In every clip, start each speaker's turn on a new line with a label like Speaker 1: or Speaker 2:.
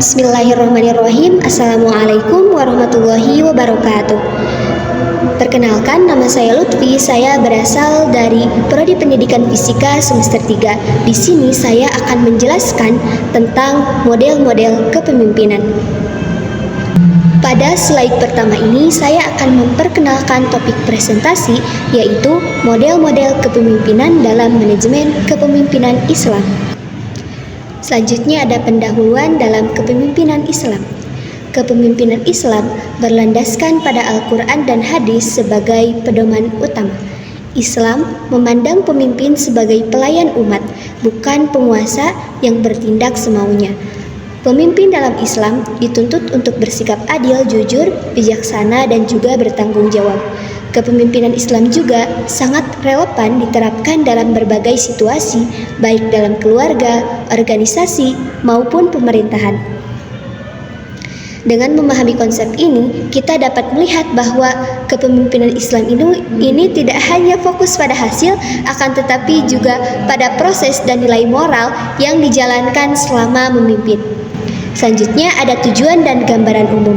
Speaker 1: Bismillahirrahmanirrahim. Assalamualaikum warahmatullahi wabarakatuh. Perkenalkan, nama saya Lutfi. Saya berasal dari Prodi Pendidikan Fisika semester 3. Di sini saya akan menjelaskan tentang model-model kepemimpinan. Pada slide pertama ini saya akan memperkenalkan topik presentasi, yaitu model-model kepemimpinan dalam manajemen kepemimpinan Islam. Selanjutnya ada pendahuluan dalam kepemimpinan Islam. Kepemimpinan Islam berlandaskan pada Al-Quran dan hadis sebagai pedoman utama. Islam memandang pemimpin sebagai pelayan umat, bukan penguasa yang bertindak semaunya. Pemimpin dalam Islam dituntut untuk bersikap adil, jujur, bijaksana, dan juga bertanggung jawab. Kepemimpinan Islam juga sangat relevan diterapkan dalam berbagai situasi, baik dalam keluarga, organisasi, maupun pemerintahan. Dengan memahami konsep ini, kita dapat melihat bahwa kepemimpinan Islam ini tidak hanya fokus pada hasil, akan tetapi juga pada proses dan nilai moral yang dijalankan selama memimpin. Selanjutnya ada tujuan dan gambaran umum.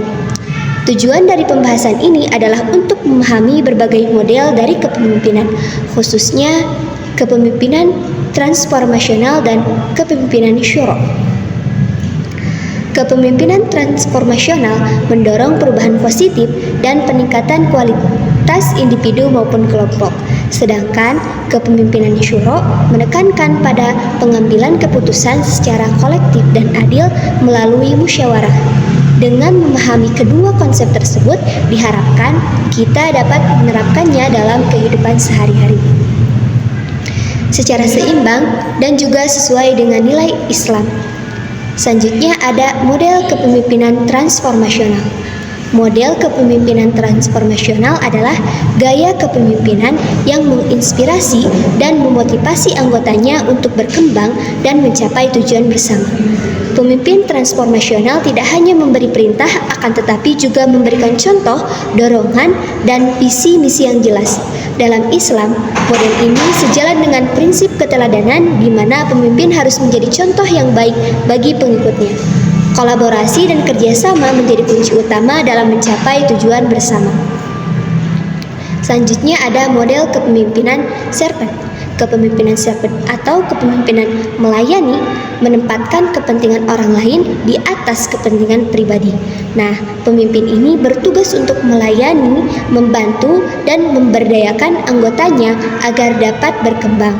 Speaker 1: Tujuan dari pembahasan ini adalah untuk memahami berbagai model dari kepemimpinan, khususnya kepemimpinan transformasional dan kepemimpinan syuro. Kepemimpinan transformasional mendorong perubahan positif dan peningkatan kualitas individu maupun kelompok. Sedangkan kepemimpinan syuro menekankan pada pengambilan keputusan secara kolektif dan adil melalui musyawarah. Dengan memahami kedua konsep tersebut, diharapkan kita dapat menerapkannya dalam kehidupan sehari-hari secara seimbang dan juga sesuai dengan nilai Islam. Selanjutnya ada model kepemimpinan transformasional. Model kepemimpinan transformasional adalah gaya kepemimpinan yang menginspirasi dan memotivasi anggotanya untuk berkembang dan mencapai tujuan bersama. Pemimpin transformasional tidak hanya memberi perintah, akan tetapi juga memberikan contoh, dorongan, dan visi misi yang jelas. Dalam Islam, model ini sejalan dengan prinsip keteladanan di mana pemimpin harus menjadi contoh yang baik bagi pengikutnya. Kolaborasi dan kerjasama menjadi kunci utama dalam mencapai tujuan bersama. Selanjutnya ada model kepemimpinan servant. Kepemimpinan servant atau kepemimpinan melayani menempatkan kepentingan orang lain di atas kepentingan pribadi. Nah, pemimpin ini bertugas untuk melayani, membantu, dan memberdayakan anggotanya agar dapat berkembang.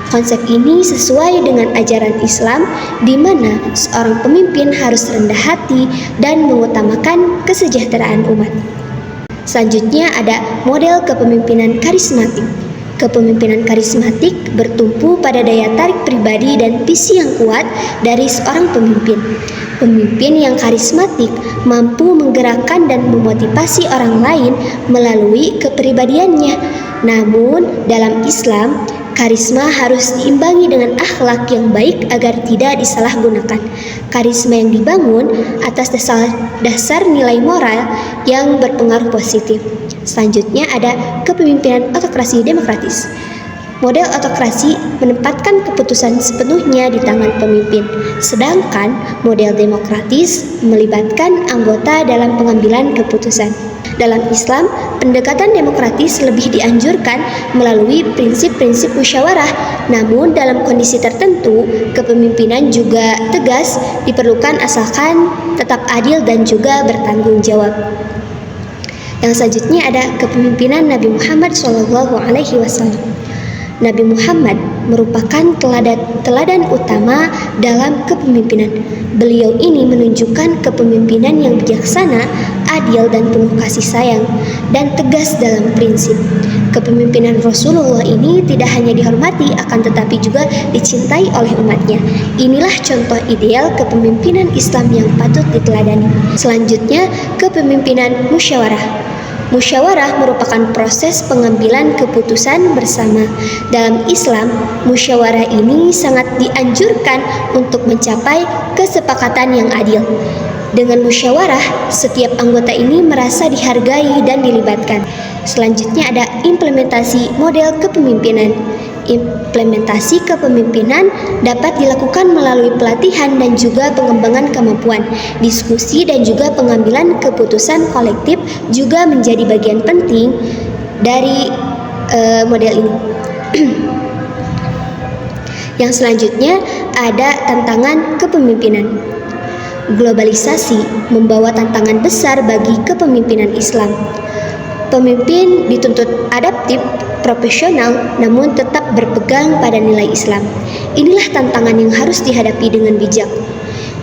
Speaker 1: Konsep ini sesuai dengan ajaran Islam, di mana seorang pemimpin harus rendah hati dan mengutamakan kesejahteraan umat. Selanjutnya ada model kepemimpinan karismatik. Kepemimpinan karismatik bertumpu pada daya tarik pribadi dan visi yang kuat dari seorang pemimpin. Pemimpin yang karismatik mampu menggerakkan dan memotivasi orang lain melalui kepribadiannya. Namun, dalam Islam, karisma harus diimbangi dengan akhlak yang baik agar tidak disalahgunakan. Karisma yang dibangun atas dasar nilai moral yang berpengaruh positif. Selanjutnya ada kepemimpinan otokrasi demokratis. Model otokrasi menempatkan keputusan sepenuhnya di tangan pemimpin, sedangkan model demokratis melibatkan anggota dalam pengambilan keputusan. Dalam Islam, pendekatan demokratis lebih dianjurkan melalui prinsip-prinsip musyawarah. Namun dalam kondisi tertentu, kepemimpinan juga tegas diperlukan asalkan tetap adil dan juga bertanggung jawab. Yang selanjutnya ada kepemimpinan Nabi Muhammad SAW. Nabi Muhammad merupakan teladan utama dalam kepemimpinan. Beliau ini menunjukkan kepemimpinan yang bijaksana, adil, dan penuh kasih sayang, dan tegas dalam prinsip. Kepemimpinan Rasulullah ini tidak hanya dihormati, akan tetapi juga dicintai oleh umatnya. Inilah contoh ideal kepemimpinan Islam yang patut diteladani. Selanjutnya, kepemimpinan musyawarah. Musyawarah merupakan proses pengambilan keputusan bersama. Dalam Islam, musyawarah ini sangat dianjurkan untuk mencapai kesepakatan yang adil. Dengan musyawarah, setiap anggota ini merasa dihargai dan dilibatkan. Selanjutnya ada implementasi model kepemimpinan. Implementasi kepemimpinan dapat dilakukan melalui pelatihan dan juga pengembangan kemampuan. Diskusi dan juga pengambilan keputusan kolektif juga menjadi bagian penting dari model ini. Yang selanjutnya ada tantangan kepemimpinan. Globalisasi membawa tantangan besar bagi kepemimpinan Islam. Pemimpin dituntut adaptif, profesional, namun tetap berpegang pada nilai Islam. Inilah tantangan yang harus dihadapi dengan bijak.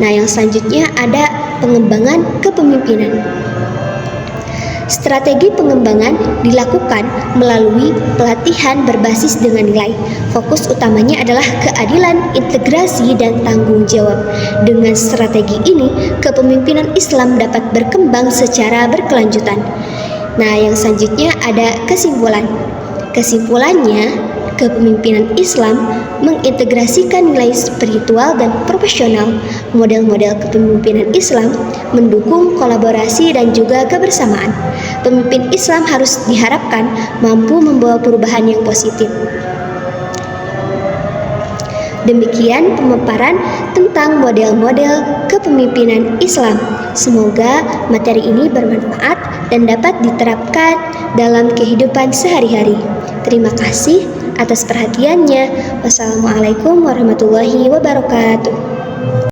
Speaker 1: Nah, yang selanjutnya ada pengembangan kepemimpinan. Strategi pengembangan dilakukan melalui pelatihan berbasis dengan nilai. Fokus utamanya adalah keadilan, integrasi, dan tanggung jawab. Dengan strategi ini, kepemimpinan Islam dapat berkembang secara berkelanjutan. Nah, yang selanjutnya ada kesimpulan. Kesimpulannya, kepemimpinan Islam mengintegrasikan nilai spiritual dan profesional. Model-model kepemimpinan Islam mendukung kolaborasi dan juga kebersamaan. Pemimpin Islam harus diharapkan mampu membawa perubahan yang positif. Demikian pemaparan tentang model-model kepemimpinan Islam. Semoga materi ini bermanfaat dan dapat diterapkan dalam kehidupan sehari-hari. Terima kasih atas perhatiannya. Wassalamualaikum warahmatullahi wabarakatuh.